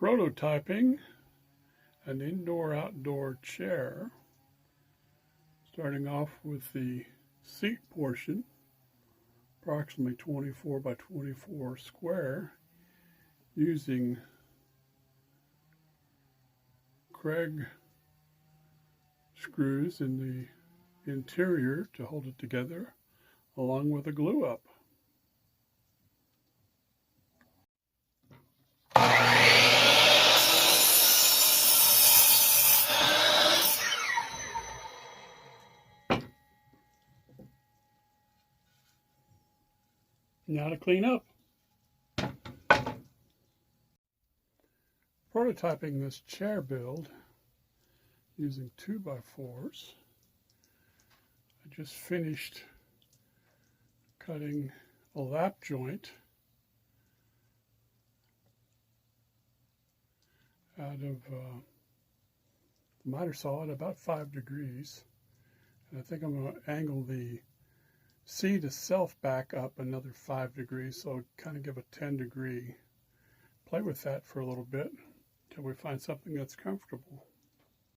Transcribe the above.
Prototyping an indoor-outdoor chair, starting off with the seat portion, approximately 24 by 24 square, using Kreg screws in the interior to hold it together, along with a glue up. Now to clean up. Prototyping this chair build using 2x4s. I just finished cutting a lap joint out of the miter saw at about 5 degrees. And I think I'm going to angle the seat itself back up another 5 degrees, so kind of give a 10-degree. Play with that for a little bit until we find something that's comfortable.